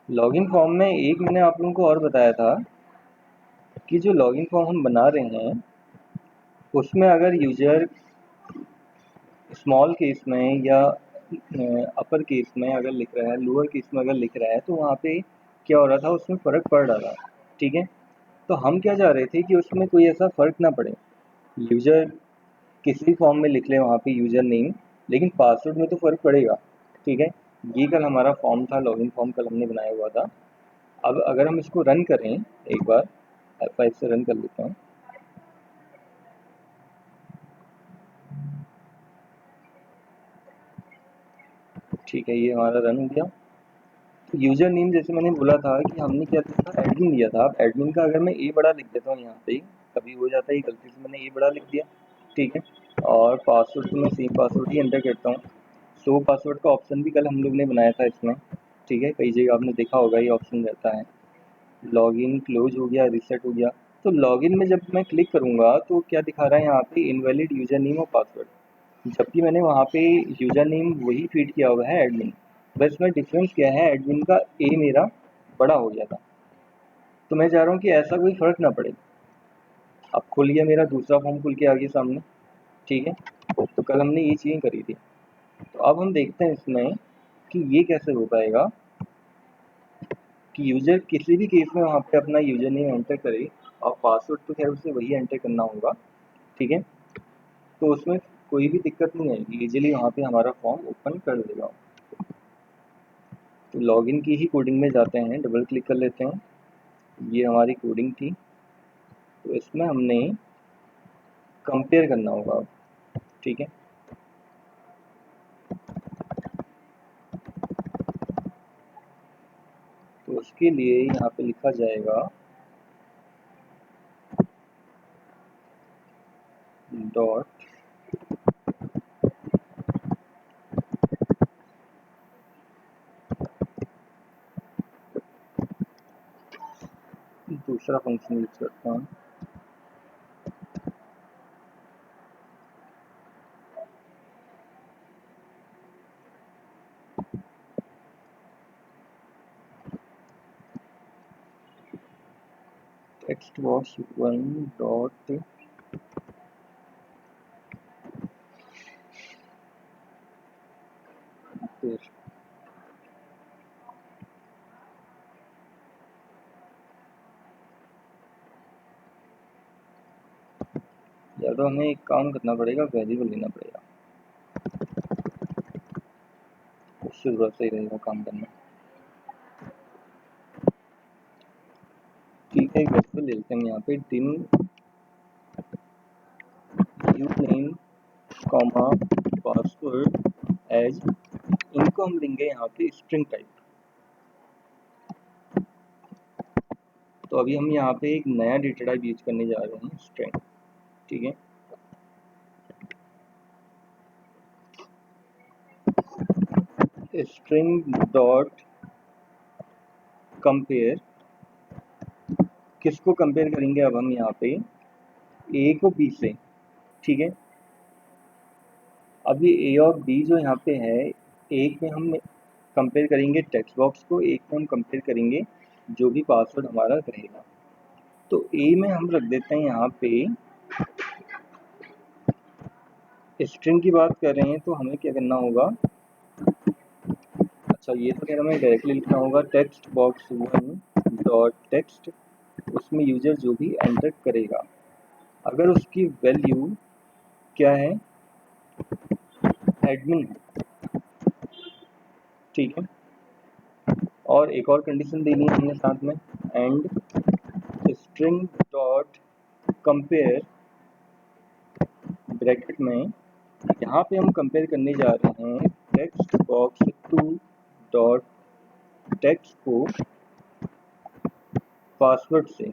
Login form में एक मैंने आप लोगों को और बताया था कि जो लॉगिन फॉर्म हम बना रहे हैं उसमें अगर यूजर स्मॉल केस में या अपर केस में अगर लिख रहा है, लोअर केस में अगर लिख रहा है, तो वहाँ पे क्या हो रहा था, उसमें फ़र्क पड़ रहा था। ठीक है, तो हम क्या चाह रहे थे कि उसमें कोई ऐसा फ़र्क ना पड़े, यूजर किसी फॉर्म में लिख ले वहाँ पे यूजर नेम, लेकिन पासवर्ड में तो फ़र्क पड़ेगा। ठीक है, ये कल हमारा फॉर्म था, लॉगिन फॉर्म कल हमने बनाया हुआ था। अब अगर हम इसको रन करें एक बार, F5 से रन कर लेते हैं। ठीक है, ये हमारा रन हो गया। तो यूजर नेम जैसे मैंने बोला था कि हमने क्या दिया था, एडमिन दिया था। अब एडमिन का अगर मैं ए बड़ा लिख देता हूँ यहाँ पे, कभी हो जाता है गलती से मैंने ए बड़ा लिख दिया। ठीक है, और पासवर्ड तो मैं सेम पासवर्ड ही एंटर करता हूँ। शो पासवर्ड का ऑप्शन भी कल हम लोग ने बनाया था इसमें। ठीक है, कई जगह आपने देखा होगा ये ऑप्शन रहता है। लॉगिन क्लोज हो गया, रीसेट हो गया। तो लॉगिन में जब मैं क्लिक करूँगा तो क्या दिखा रहा है यहाँ पे, इनवैलिड यूजर नेम और पासवर्ड, जबकि मैंने वहाँ पे यूजर नेम वही फीड किया हुआ है एडमिन। बस में डिफरेंस क्या है, एडमिन का ए मेरा बड़ा हो गया था। तो मैं चाह रहा हूँ कि ऐसा कोई फ़र्क ना पड़े। अब खुल गया मेरा दूसरा फॉर्म, खुल के आ गया सामने। ठीक है, तो कल हमने ये चीज़ें करी थी। तो अब हम देखते हैं इसमें कि ये कैसे हो पाएगा कि यूज़र किसी भी केस में वहाँ पे अपना यूज़र नेम एंटर करे और पासवर्ड तो खैर उसे वही एंटर करना होगा। ठीक है, तो उसमें कोई भी दिक्कत नहीं आएगी, ईजिली वहाँ पे हमारा फॉर्म ओपन कर देगा। तो लॉगिन की ही कोडिंग में जाते हैं, डबल क्लिक कर लेते हैं। ये हमारी कोडिंग थी, तो इसमें हमने कंपेयर करना होगा। ठीक है, तो उसके लिए यहाँ पे लिखा जाएगा डॉट दूसरा फंक्शन यूज करता हूँ, टेक्स्ट बॉक्स 1 डॉट फिर या तो हमें एक काम करना पड़ेगा, वेरिएबल लेना पड़ेगा, उससे थोड़ा सही रहेगा काम करना। ठीक है, एक वेरिएबल ले लेते हैं यहाँ पे, dim u name comma password as, इनको हम देंगे यहाँ पे स्ट्रिंग टाइप। तो अभी हम यहाँ पे एक नया डेटा टाइप यूज करने जा रहे हैं, स्ट्रिंग। ठीक है, स्ट्रिंग डॉट कंपेयर, किसको कंपेयर करेंगे अब हम यहाँ पे, ए को बी से। ठीक है, अब ये ए और बी जो यहाँ पे है, एक में हम कंपेयर करेंगे टेक्स्ट बॉक्स को, एक में हम कंपेयर करेंगे जो भी पासवर्ड हमारा रहेगा। तो ए में हम रख देते हैं यहाँ पे, स्ट्रिंग की बात कर रहे हैं तो हमें क्या करना होगा, अच्छा ये तो खैर हमें डायरेक्टली लिखना होगा, टेक्स्ट बॉक्स 1 डॉट टेक्स्ट, उसमें यूजर जो भी एंटर करेगा अगर उसकी वैल्यू क्या है, एडमिन है। ठीक है, और एक और कंडीशन देनी है हमने साथ में, and string dot compare bracket में, यहाँ पे हम कंपेयर करने जा रहे हैं टेक्स्ट बॉक्स 2 डॉट टेक्स्ट को पासवर्ड से।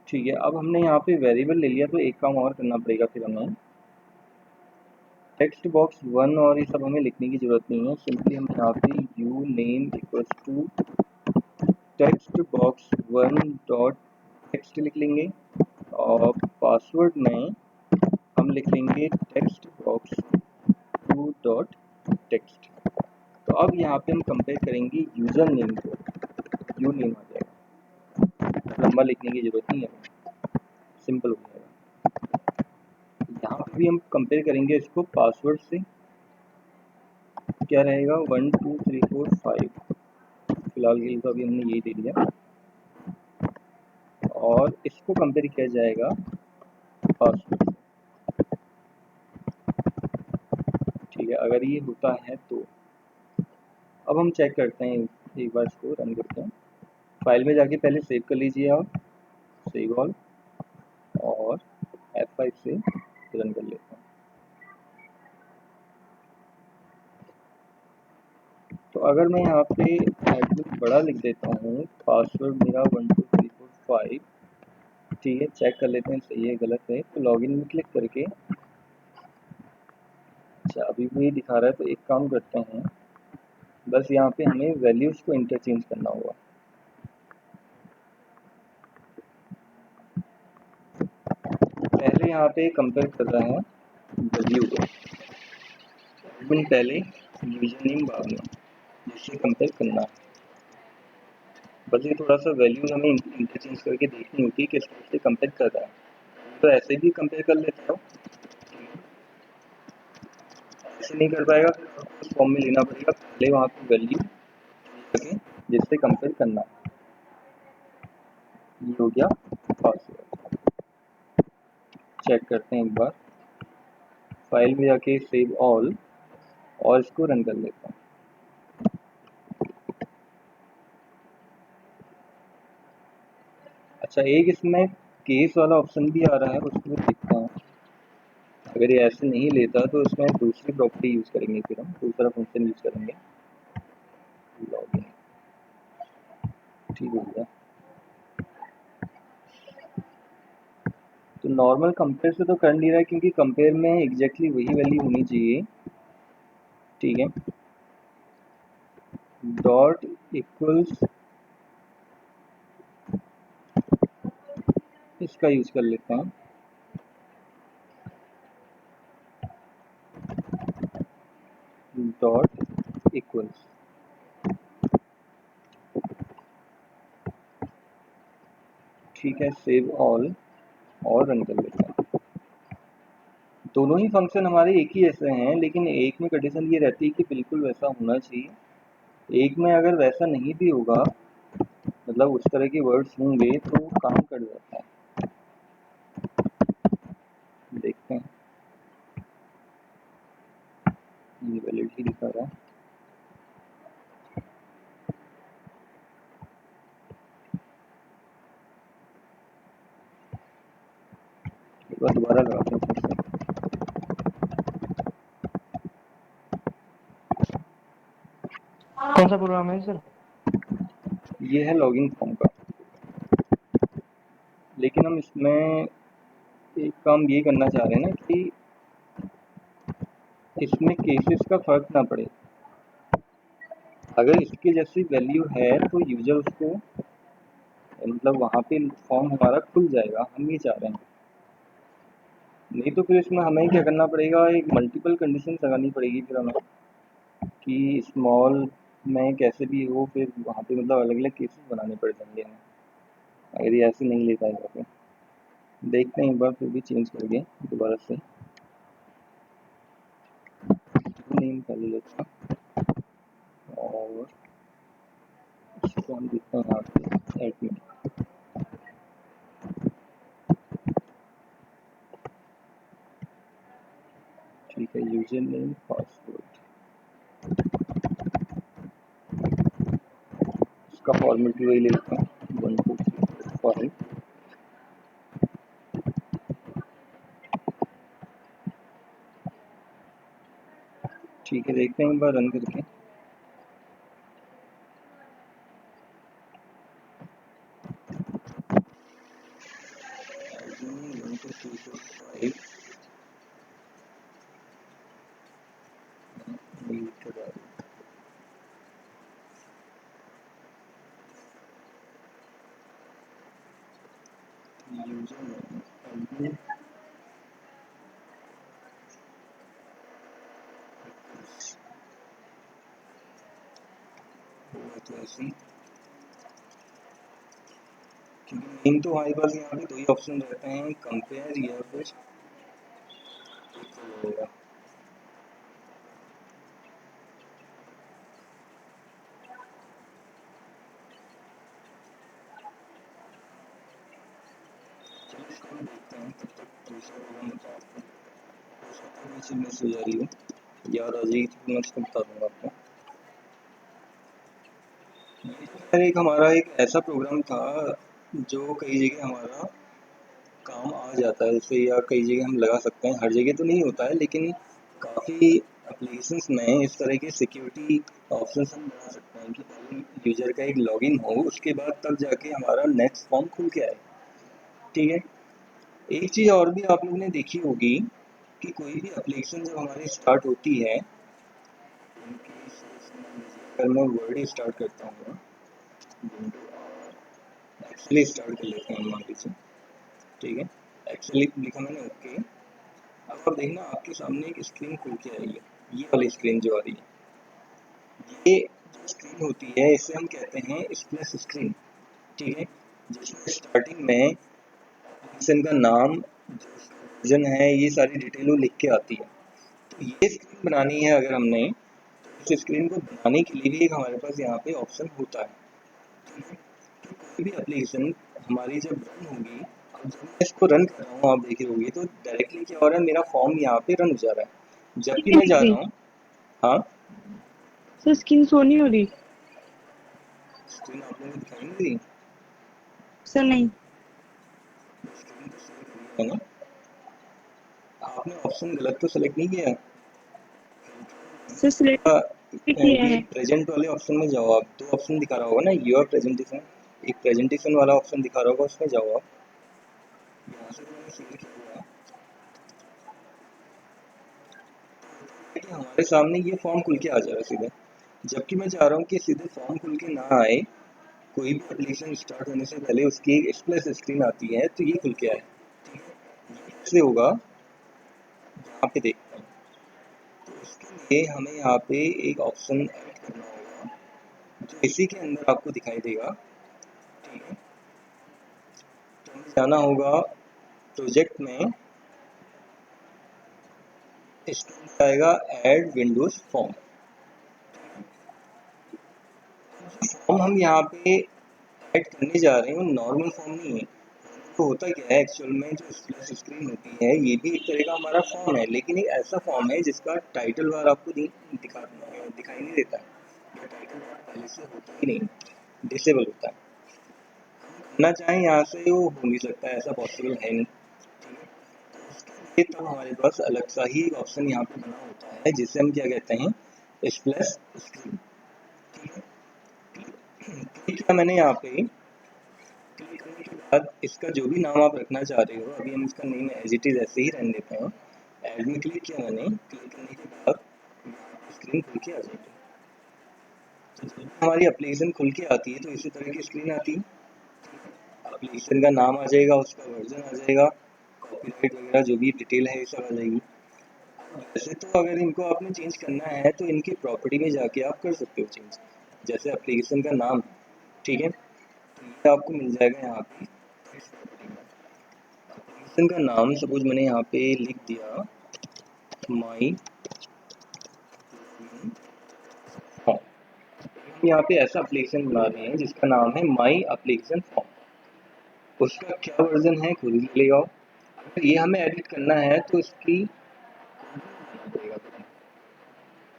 ठीक है, अब हमने यहाँ पे वेरिएबल ले लिया, तो एक काम और करना पड़ेगा फिर हमें, टेक्स्ट बॉक्स 1 और ये सब हमें लिखने की ज़रूरत नहीं है, सिंपली हम यहाँ पे u name equals to text box 1 dot text लिख लेंगे और पासवर्ड में हम लिख लेंगे text box two dot text. तो अब यहाँ पे हम कंपेयर करेंगे यूजर नेम को, यू नेम आ जाएगा, लंबा लिखने की जरूरत नहीं है, सिंपल हो जाएगा। यहाँ पे भी हम कंपेयर करेंगे इसको पासवर्ड से, क्या रहेगा 1 2 3 4 5, फिलहाल के लिए तो अभी हमने यही दे दिया। और इसको कंपेयर किया जाएगा पासवर्ड से, ठीक है। अगर ये होता है तो अब हम चेक करते हैं, एक बार इसको रन करते हैं। फाइल में जाके पहले सेव कर लीजिए आप, सेव ऑल, और F5 से रन कर लेते हैं। तो अगर मैं यहाँ पे एडमिन बड़ा लिख देता हूँ, पासवर्ड मेरा 1 2 3 4 5, ठीक है, चेक कर लेते हैं सही है गलत है। तो लॉगिन में क्लिक करके, अच्छा अभी भी दिखा रहा है, तो एक काम करते हैं, बस यहाँ पे हमें वैल्यूज़ को इंटरचेंज करना होगा। पहले यहाँ पे कंपेयर कर रहा है वैल्यू को, एडमिन पहले यूजर नेम बाद में, जिससे कंपेयर करना है। बस ये थोड़ा सा वैल्यू हमें इंटरचेंज करके देखनी होती है किस तरह से कंपेयर कर रहा है। तो ऐसे भी कंपेयर कर लेते हो, ऐसे नहीं कर पाएगा फिर उस फॉर्म में लेना पड़ेगा, पहले वहाँ पे वैल्यू करके जिससे कंपेयर करना है। ये हो गया पासवर्ड। चेक करते हैं एक बार, फाइल में जाके सेव ऑल, और इसको रन कर लेते हैं। अच्छा एक इसमें केस वाला ऑप्शन भी आ रहा है, उसको भी देखते हैं। अगर ये ऐसे नहीं लेता तो इसमें दूसरी प्रॉपर्टी यूज़ करेंगे, फिर हम दूसरा फंक्शन यूज़ करेंगे, लॉगिन, ठीक हो गया। तो नॉर्मल कंपेयर से तो कर नहीं रहा है, क्योंकि कंपेयर में एग्जैक्टली वही वैल्यू होनी चाहिए, ठीक है। डॉट इक्वल्स, इसका यूज कर लेते हैं, डॉट इक्वल्स, ठीक है, सेव ऑल और रन कर लेते हैं। दोनों ही फंक्शन हमारे एक ही ऐसे हैं, लेकिन एक में कंडीशन ये रहती है कि बिल्कुल वैसा होना चाहिए, एक में अगर वैसा नहीं भी होगा, मतलब उस तरह के वर्ड्स होंगे तो काम कर जाता है। देखते हैं, ये वैलिडिटी दिखा रहा है, एक बार दोबारा लगाते हैं फिर से। कौन सा प्रोग्राम है सर? ये है लॉगिन फॉर्म का, लेकिन हम इसमें एक काम ये करना चाह रहे हैं ना कि इसमें केसेस का फर्क ना पड़े। अगर इसके जैसी वैल्यू है तो यूजर उसको, मतलब वहाँ पे फॉर्म हमारा खुल जाएगा, हम ये चाह रहे हैं। नहीं तो फिर इसमें हमें क्या करना पड़ेगा, एक मल्टीपल कंडीशन लगानी पड़ेगी फिर हमें, कि स्मॉल में कैसे भी हो, फिर वहाँ पे मतलब अलग अलग केसेस बनाने पड़ जाएंगे हमें, अगर ये ऐसे नहीं ले पाएगा तो। देखते हैं एक बार फिर भी चेंज करके दोबारा से, नेम पहले लेते हैं, और इसको हम देखते हैं यहाँ पे एडमिन, ठीक है, यूजर नेम पासवर्ड, इसका फॉर्मेट भी वही ले लेते हैं 1 2 3 4 5, ठीक है। देखते हैं एक बार रन करके, ऐसी, क्योंकि मेन तो हमारे पास यहाँ पे दो ही ऑप्शन रहते हैं, कंपेयर या फिर होगा। चलिए इसको भी देखते हैं, तब तक दूसरा प्रोग्राम बता आपको। हो सकता है कोई चीज़ मिस हो जा रही हो, याद आ जाएगी तो मैं उसको बता दूंगा आपको। ये तो खैर एक हमारा एक ऐसा प्रोग्राम था जो कई जगह हमारा काम आ जाता है उसे, या कई जगह हम लगा सकते हैं, हर जगह तो नहीं होता है लेकिन काफ़ी एप्लीकेशंस में इस तरह के सिक्योरिटी ऑप्शंस हम बना सकते हैं कि पहले यूज़र का एक लॉगिन हो, उसके बाद तब जाके हमारा नेक्स्ट फॉर्म खुल के आए। ठीक है। एक चीज़ और भी आप लोगों ने देखी होगी कि कोई भी एप्लीकेशन जब हमारी स्टार्ट होती है, अगर मैं वर्ड ही स्टार्ट करता हूँ, एक्चुअली स्टार्ट कर लेते हैं मान लीजिए। ठीक है, एक्चुअली लिखा मैंने, ओके। अब आप देखना आपके सामने एक स्क्रीन खुल के आई है, ये वाली स्क्रीन जो आ रही है, ये जो स्क्रीन होती है इसे हम कहते हैं स्प्लैश स्क्रीन। ठीक है, जिसमें स्टार्टिंग में एप्लीकेशन का नाम, जो वर्जन है, ये सारी डिटेल वो लिख के आती है। तो ये स्क्रीन बनानी है अगर हमने, तो इस स्क्रीन को बनाने के लिए भी एक हमारे पास यहाँ पे ऑप्शन होता है। ठीक है, तो कोई भी एप्लीकेशन हमारी जब रन होगी, अब जब मैं इसको रन कर रहा हूँ आप देखे होंगे तो डायरेक्टली क्या हो रहा है, मेरा फॉर्म यहाँ पे रन हो जा रहा है। जबकि मैं जा रहा हूँ, हाँ सर स्किन शो नहीं हो रही। स्क्रीन आप लोगों को दिखाई नहीं दी? सर नहीं। स्क्रीन तो सेलेक्ट हुई है ना, आपने ऑप्शन गलत तो सेलेक्ट नहीं किया है। सर सिलेक्ट किया ये है। प्रेजेंट वाले ऑप्शन में जाओ आप, दो ऑप्शन दिखा रहा होगा ना, योर प्रेजेंटेशन, एक प्रेजेंटेशन वाला ऑप्शन दिखा रहा होगा, उसमें जाओ आप। यहाँ से तो मैंने शेयर किया हुआ है कि हमारे सामने ये फॉर्म खुल के आ जा रहा है सीधे, जबकि मैं चाह रहा हूँ कि सीधे फॉर्म खुल के ना आए, कोई भी एप्लीकेशन स्टार्ट होने से पहले उसकी एक स्प्लैश स्क्रीन आती है तो ये खुल के आए। ठीक है, ये कैसे होगा यहाँ पे देखते हैं। तो इसके लिए हमें यहाँ पे एक ऑप्शन ऐड करना होगा जो इसी के अंदर आपको दिखाई देगा। ठीक है, तो हमें जाना होगा प्रोजेक्ट में, इसके अंदर आएगा ऐड विंडोज फॉर्म। फॉर्म हम यहाँ पे ऐड करने जा रहे हैं वो नॉर्मल फॉर्म नहीं है। तो होता क्या है एक्चुअल में, जो स्प्लैश स्क्रीन होती है ये भी एक तरह का हमारा फॉर्म है, लेकिन एक ऐसा फॉर्म है जिसका टाइटल बार आपको दिखाई नहीं देता है, या टाइटल बार पहले से होता ही नहीं, डिसेबल होता है। करना चाहें यहाँ से वो हो नहीं सकता है, ऐसा पॉसिबल है नहीं। ठीक है, तो उसके लिए तब हमारे पास अलग सा ही ऑप्शन यहाँ पे बना होता है जिसे हम क्या कहते हैं, स्प्लैश स्क्रीन। ठीक है, क्लिक किया मैंने यहाँ पे, क्लिक करने के बाद इसका जो भी नाम आप रखना चाह रहे हो, अभी हम इसका नेम एज इट इज़ ऐसे ही रहने देते हैं। ऐड में क्लिक किया मैंने, क्लिक करने के बाद स्क्रीन खुल के आ जाएगी। तो जब हमारी एप्लीकेशन खुल के आती है तो इसी तरह की स्क्रीन आती है। एप्लीकेशन का नाम आ जाएगा, उसका वर्जन आ जाएगा, कॉपीराइट वगैरह जो भी डिटेल है ये सब आ जाएगी। वैसे तो अगर इनको आपने चेंज करना है तो इनकी प्रॉपर्टी में जाके आप कर सकते हो चेंज, जैसे एप्लीकेशन का नाम। ठीक है, तो ये आपको मिल जाएगा यहाँ पे इस प्रॉपर्टी में। एप्लीकेशन का नाम सपोज मैंने यहाँ पे लिख दिया माई फॉर्म। हम यहाँ पे ऐसा एप्लीकेशन बना रहे हैं जिसका नाम है माई एप्लीकेशन फॉर्म। उसका क्या वर्जन है खुद ही ले आओ। अगर ये हमें एडिट करना है तो इसकी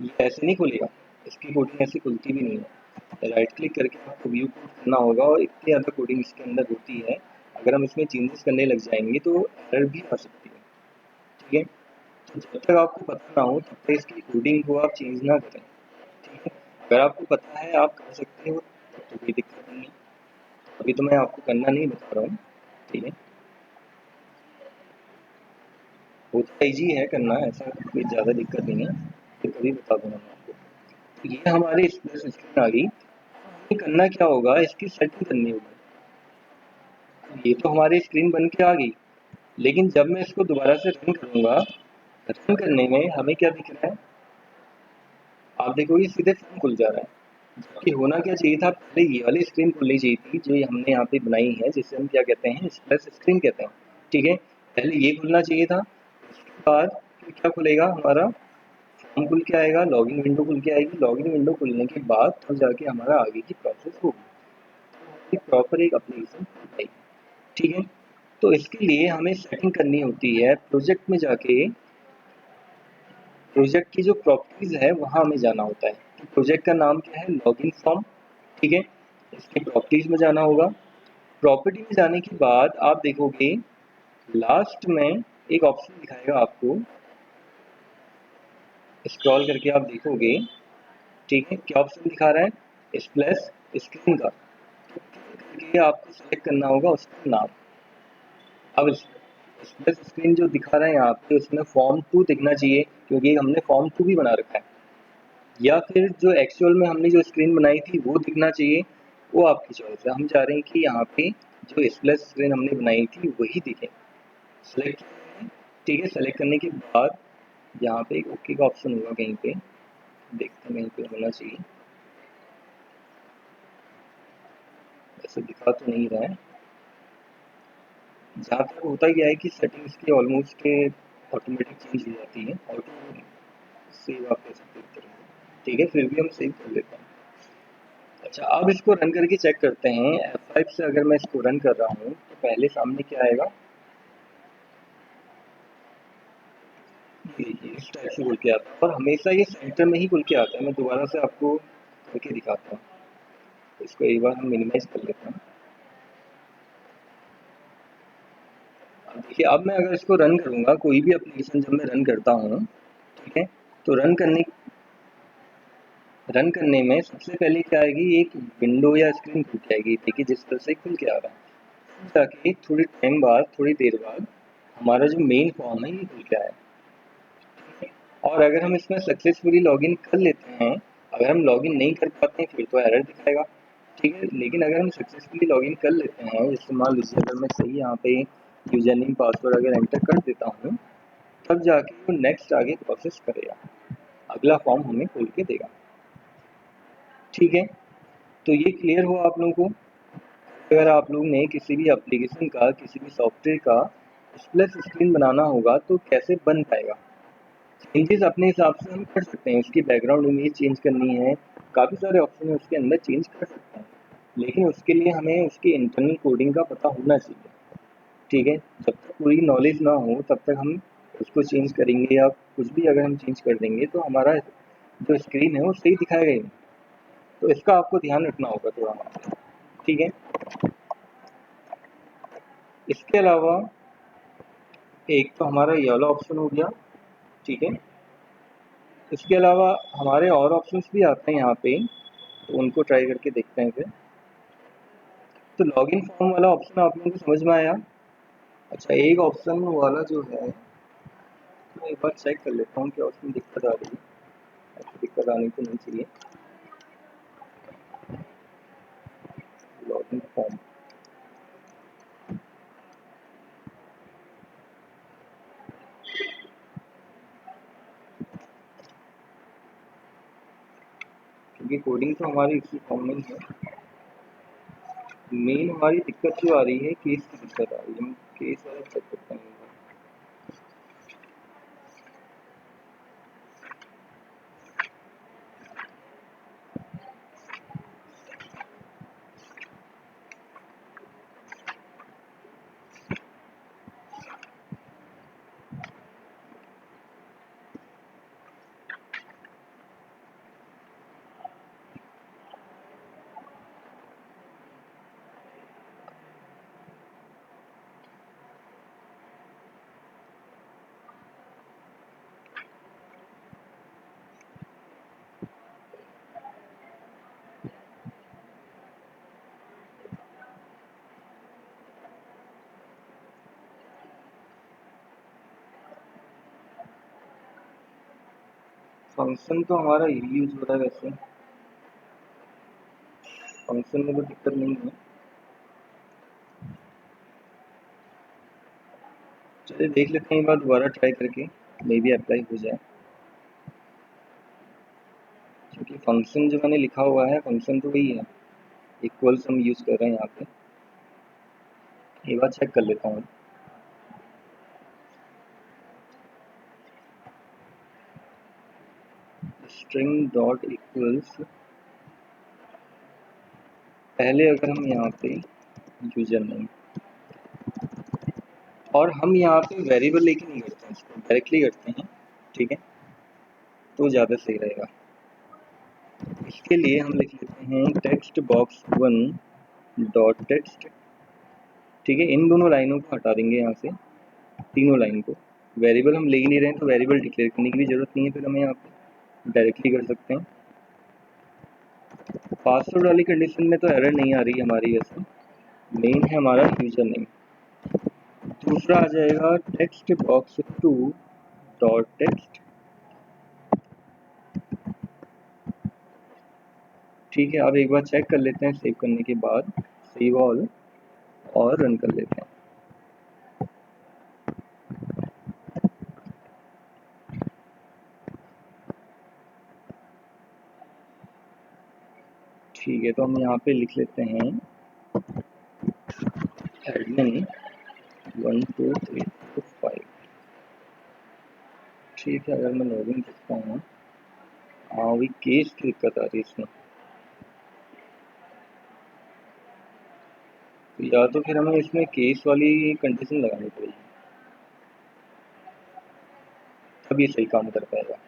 ये ऐसे नहीं खुलेगा, इसकी कोडिंग ऐसे खुलती भी नहीं है। राइट क्लिक करके आपको व्यू कोड करना होगा, और इतनी ज़्यादा कोडिंग इसके अंदर होती है, अगर हम इसमें चेंजेस करने लग जाएंगे तो एरर भी आ सकती है। ठीक है, तो जब तक आपको पता ना हो तब तक इसकी कोडिंग को आप चेंज ना करें। ठीक है, अगर आपको पता है आप कर सकते हो तब तो कोई दिक्कत नहीं है, अभी तो मैं आपको करना नहीं बता रहा हूँ। ठीक है, होता ईजी है करना, ऐसा कोई ज़्यादा दिक्कत नहीं है, फिर कभी बता दूंगा मैं आपको। तो ये हमारी स्प्लिट स्क्रीन आ गई। हमें करना क्या होगा, इसकी सेटिंग करनी होगी। ये तो हमारी स्क्रीन बन के आ गई, लेकिन जब मैं इसको दोबारा से रन करूँगा, रन करने में हमें क्या दिख रहा है, आप देखोगे सीधे फॉर्म खुल जा रहा है। जबकि होना क्या चाहिए था, पहले ये वाली स्क्रीन खुलनी चाहिए थी जो ये हमने यहाँ पे बनाई है, जिसे हम क्या कहते हैं, स्प्लैश स्क्रीन कहते हैं। ठीक है, पहले ये खुलना चाहिए था, उसके बाद फिर क्या खुलेगा हमारा, फॉर्म खुल के आएगा, लॉगिन विंडो खुल के आएगी, लॉगिन विंडो खुलने के बाद तब जाके हमारा आगे की प्रोसेस होगी, प्रॉपर एक एप्लीकेशन खुल पाएगी। ठीक है, तो इसके लिए हमें सेटिंग करनी होती है, प्रोजेक्ट में जाके प्रोजेक्ट की जो प्रॉपर्टीज है वहाँ हमें जाना होता है। तो प्रोजेक्ट का नाम क्या है, लॉगिन फॉर्म। ठीक है, इसके प्रॉपर्टीज में जाना होगा। प्रॉपर्टी में जाने के बाद आप देखोगे लास्ट में एक ऑप्शन दिखाएगा आपको, स्क्रॉल करके आप देखोगे। ठीक है, क्या ऑप्शन दिखा रहा है, स्प्लैश स्क्रीन का। तो क्लिक करके आपको सेलेक्ट करना होगा उसका नाम। अब स्प्लैश स्क्रीन जो दिखा रहा है यहाँ पे, उसमें फॉर्म 2 दिखना चाहिए, क्योंकि हमने फॉर्म 2 भी बना रखा है। या फिर जो एक्चुअल में हमने जो स्क्रीन बनाई थी वो दिखना चाहिए, वो आपकी चॉइस है। हम चाह रहे हैं कि यहाँ पे जो स्प्लैश स्क्रीन हमने बनाई थी वही दिखे। सेलेक्ट किया है। ठीक है, सेलेक्ट करने के बाद यहाँ पे एक ओके का ऑप्शन होगा कहीं पे, देखते हैं कहीं पे होना चाहिए, ऐसे दिखा तो नहीं रहा है। जहाँ तक होता क्या है कि सेटिंग्स की ऑलमोस्ट ऑटोमेटिक चेंज हो जाती है, ऑटो सेव आप कह सकते हैं। ठीक है, फिर भी हम सेव कर लेते हैं। अच्छा, अब इसको रन करके चेक करते हैं। F5 से अगर मैं इसको रन कर रहा हूँ तो पहले सामने क्या आएगा, ये इस टाइप से खुल के आता है, और हमेशा ये सेंटर में ही खुल के आता है। मैं दोबारा से आपको करके दिखाता हूँ, तो इसको एक बार हम मिनिमाइज कर लेते हैं। अब देखिए, अब मैं अगर इसको रन करूँगा, कोई भी एप्लीकेशन जब मैं रन करता हूँ, ठीक है, तो रन करने में सबसे पहले क्या आएगी, एक विंडो या स्क्रीन खुल के आएगी। देखिए जिस तरह से खुल के आ रहा है, ताकि थोड़ी टाइम बाद, थोड़ी देर बाद हमारा जो मेन फॉर्म है ये खुल के आया। और अगर हम इसमें सक्सेसफुली लॉगिन कर लेते हैं, अगर हम लॉगिन नहीं कर पाते हैं फिर तो एरर दिखाएगा। ठीक है, लेकिन अगर हम सक्सेसफुली लॉगिन कर लेते हैं, जैसे मान लीजिए अगर मैं सही यहाँ पे यूजर नेम पासवर्ड अगर एंटर कर देता हूँ, तब जाके वो नेक्स्ट आगे प्रोसेस करेगा, अगला फॉर्म हमें खोल के देगा। ठीक है, तो ये क्लियर हुआ आप लोगों को। अगर आप लोग ने किसी भी एप्लीकेशन का, किसी भी सॉफ्टवेयर का स्प्लैश स्क्रीन बनाना होगा तो कैसे बन पाएगा। चेंजेस अपने हिसाब से हम कर सकते हैं, उसकी बैकग्राउंड इमेज चेंज करनी है, काफ़ी सारे ऑप्शन है उसके अंदर, चेंज कर सकते हैं। लेकिन उसके लिए हमें उसकी इंटरनल कोडिंग का पता होना चाहिए। ठीक है, जब तक पूरी नॉलेज ना हो तब तक हम उसको चेंज करेंगे या कुछ भी अगर हम चेंज कर देंगे तो हमारा जो स्क्रीन है वो सही दिखाएगा ही नहीं। तो इसका आपको ध्यान रखना होगा थोड़ा। ठीक है, इसके अलावा एक तो हमारा ये वाला ऑप्शन हो गया। ठीक है, इसके अलावा हमारे और ऑप्शंस भी आते हैं यहाँ पे, तो उनको ट्राई करके देखते हैं फिर। तो लॉगिन फॉर्म वाला ऑप्शन आप लोगों को समझ में आया। अच्छा, एक ऑप्शन वाला जो है, मैं एक बार चेक कर लेता हूँ क्या उसमें दिक्कत आ रही है। ऐसी दिक्कत आनी तो नहीं चाहिए। लॉगिन फॉर्म, क्योंकि कोडिंग तो हमारी इसी फॉर्म में ही है। मेन हमारी दिक्कत जो आ रही है, केस की दिक्कत आ रही है। हम केस वाला चेक करते हैं। फंक्शन तो हमारा यही यूज हो रहा है वैसे, फंक्शन में तो दिक्कत नहीं है। चलिए देख लेते हैं एक बार दोबारा ट्राई करके, मे बी अप्लाई हो जाए, क्योंकि फंक्शन जो मैंने लिखा हुआ है, फंक्शन तो वही है, इक्वल्स हम यूज़ कर रहे हैं यहाँ पे। एक बार चेक कर लेता हूँ। स्ट्रिंग डॉट इक्वल्स, पहले अगर हम यहाँ पे यूजर नेम, और हम यहाँ पे वेरिएबल लेके नहीं करते हैं, इसको डायरेक्टली करते हैं, ठीक है, तो ज़्यादा सही रहेगा। इसके लिए हम लिख लेते हैं टेक्स्ट बॉक्स 1 डॉट टेक्स्ट, ठीक है। इन दोनों लाइनों को हटा देंगे यहाँ से, तीनों लाइन को। वेरिएबल हम ले ही नहीं रहे हैं तो वेरिएबल डिक्लेयर करने की भी जरूरत नहीं है, फिर हमें यहाँ पे डायरेक्टली कर सकते हैं। पासवर्ड वाली कंडीशन में तो एरर नहीं आ रही हमारी, वैसे मेन है हमारा यूजर नेम। दूसरा आ जाएगा टेक्स्ट बॉक्स 2 डॉट टेक्स्ट, ठीक है। अब एक बार चेक कर लेते हैं सेव करने के बाद, सेव ऑल, और रन कर लेते हैं। ठीक है, तो हम यहाँ पे लिख लेते हैं एडमिन 1 2 3 4 5, ठीक है। अगर मैं लॉगिन करता हूँ, हाँ वही केस की दिक्कत आ रही है इसमें, तो या तो फिर हमें इसमें केस वाली कंडीशन लगानी पड़ेगी, तब ये सही काम कर पाएगा।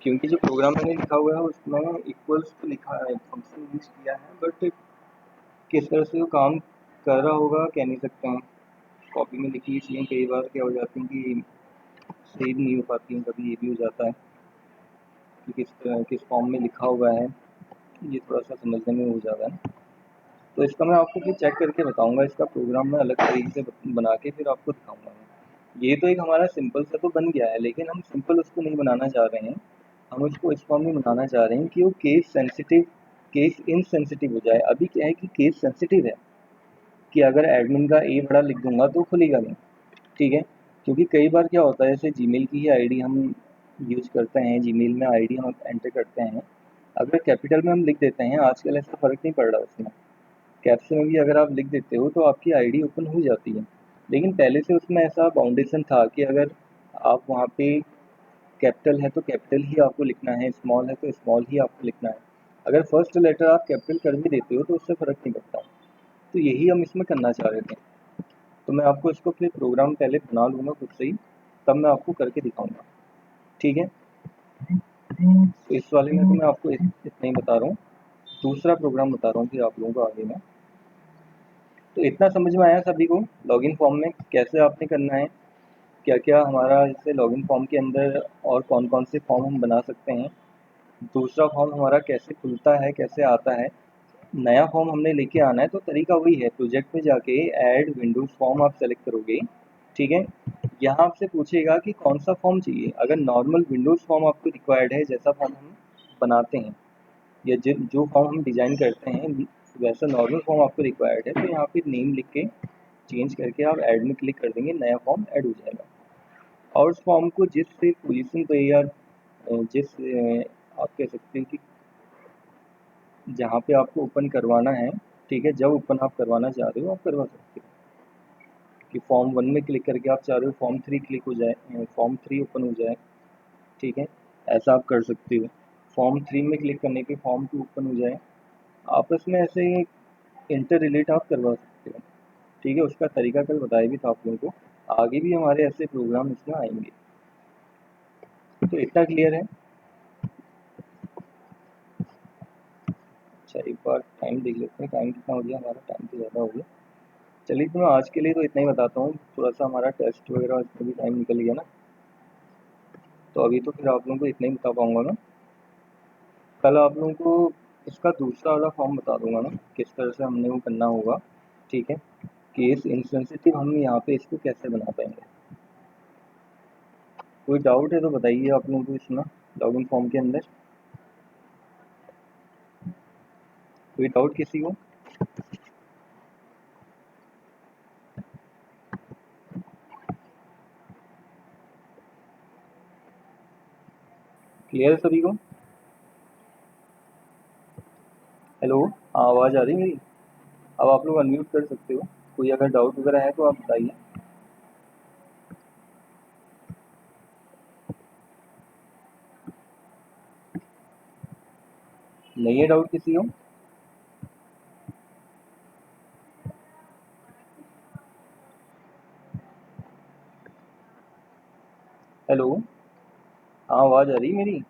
क्योंकि जो प्रोग्राम मैंने लिखा हुआ है उसमें इक्वल्स तो लिखा है, फंक्शन यूज किया है, बट किस तरह से वो काम कर रहा होगा कह नहीं सकते हैं। कॉपी में लिखी चीज़ें कई बार क्या हो जाती हैं कि सेव नहीं हो पाती हैं, कभी ये भी हो जाता है कि किस फॉर्म में लिखा हुआ है, ये थोड़ा सा समझने में हो जाता है। तो इसका मैं आपको फिर चेक करके बताऊंगा, इसका प्रोग्राम मैं अलग तरीके से बना के फिर आपको दिखाऊंगा। ये तो एक हमारा सिंपल सा तो बन गया है, लेकिन हम सिंपल उसको नहीं बनाना चाह रहे हैं, हम उसको इस फॉर्म में बनाना चाह रहे हैं कि वो केस सेंसिटिव, केस इनसेंसिटिव हो जाए। अभी क्या है कि केस सेंसिटिव है कि अगर एडमिन का ए बड़ा लिख दूंगा तो खुलेगा नहीं, ठीक है। क्योंकि कई बार क्या होता है, जैसे जीमेल की ही आईडी हम यूज करते हैं, जीमेल में आईडी हम एंटर करते हैं, अगर कैपिटल में हम लिख देते हैं, आजकल ऐसा फ़र्क नहीं पड़ रहा उसमें, कैप्स में भी अगर आप लिख देते हो तो आपकी आईडी ओपन हो जाती है। लेकिन पहले से उसमें ऐसा बाउंडेशन था कि अगर आप वहाँ पे कैपिटल है तो कैपिटल ही आपको लिखना है, स्मॉल है तो स्मॉल ही आपको लिखना है। अगर फर्स्ट लेटर आप कैपिटल कर भी देते हो तो उससे फ़र्क नहीं पड़ता। तो यही हम इसमें करना चाह रहे थे। तो मैं आपको इसको फिर प्रोग्राम पहले बना लूँगा खुद से ही, तब मैं आपको करके दिखाऊँगा, ठीक है। तो इस वाले में तो मैं आपको इतना ही बता रहा हूँ। दूसरा प्रोग्राम बता रहा हूँ फिर आप लोगों को आगे में। तो इतना समझ में आया सभी को, लॉगिन फॉर्म में कैसे आपने करना है, क्या क्या हमारा जैसे लॉगिन फॉर्म के अंदर और कौन कौन से फॉर्म हम बना सकते हैं, दूसरा फॉर्म हमारा कैसे खुलता है, कैसे आता है, नया फॉर्म हमने लेके आना है तो तरीका वही है, प्रोजेक्ट में जाके ऐड विंडोज फॉर्म आप सेलेक्ट करोगे, ठीक है। यहाँ आपसे पूछेगा कि कौन सा फॉर्म चाहिए। अगर नॉर्मल विंडोज फॉर्म आपको रिक्वायर्ड है, जैसा फॉर्म हम बनाते हैं या जो फॉर्म हम डिज़ाइन करते हैं वैसा नॉर्मल फॉर्म आपको रिक्वायर्ड है, तो यहाँ पे नेम लिख के चेंज करके आप ऐड में क्लिक कर देंगे, नया फॉर्म ऐड हो जाएगा। और उस फॉर्म को जिस पोजीशन पे या जिस आप कह सकते हैं कि जहाँ पे आपको ओपन करवाना है, ठीक है, जब ओपन आप करवाना चाह रहे हो आप करवा सकते हो। कि फॉर्म 1 में क्लिक करके आप चाह रहे हो फॉर्म 3 क्लिक हो जाए, फॉर्म 3 ओपन हो जाए, ठीक है, ऐसा आप कर सकते हो। फॉर्म 3 में क्लिक करने पे फॉर्म 2 ओपन हो जाए, आपस में ऐसे इंटर रिलेट आप करवा सकते हो, ठीक है। उसका तरीका कल बताया भी था आप लोगों को, आगे भी हमारे ऐसे प्रोग्राम इसमें आएंगे। तो इतना क्लियर है। अच्छा एक बार टाइम देख लेते हैं, टाइम कितना हो गया हमारा, टाइम तो ज़्यादा हो गया। चलिए तो मैं आज के लिए तो इतना ही बताता हूँ, थोड़ा सा हमारा टेस्ट वगैरह इसमें भी टाइम निकल गया ना, तो अभी तो फिर आप लोगों को इतना ही बता पाऊँगा मैं। कल आप लोगों को इसका दूसरा वाला फॉर्म बता दूंगा मैं, किस तरह से हमने वो करना होगा, ठीक है। केस इनसेंसिटिव हम यहाँ पे इसको कैसे बना पाएंगे। कोई डाउट है तो बताइए आप लोगों को इसमें, लॉगिन फॉर्म के अंदर कोई डाउट किसी को। क्लियर है सभी को। आवाज़ आ रही है मेरी? अब आप लोग अनम्यूट कर सकते हो। कोई अगर डाउट वगैरह है तो आप बताइए। नहीं है डाउट किसी को? हेलो, हाँ आवाज़ आ रही है मेरी?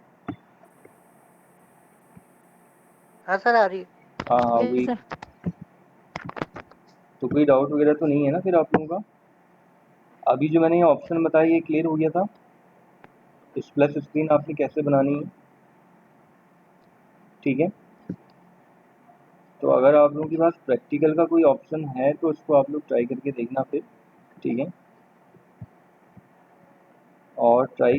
हाँ सर आ रही है। हाँ हाँ यस वही। सर। तो कोई डाउट वगैरह तो नहीं है ना फिर आप लोगों का? अभी जो मैंने ये ऑप्शन बताया ये क्लियर हो गया था? स्प्लैश स्क्रीन आपने कैसे बनानी है, ठीक है। तो अगर आप लोगों के पास प्रैक्टिकल का कोई ऑप्शन है तो उसको आप लोग ट्राई करके देखना फिर, ठीक है। और ट्राई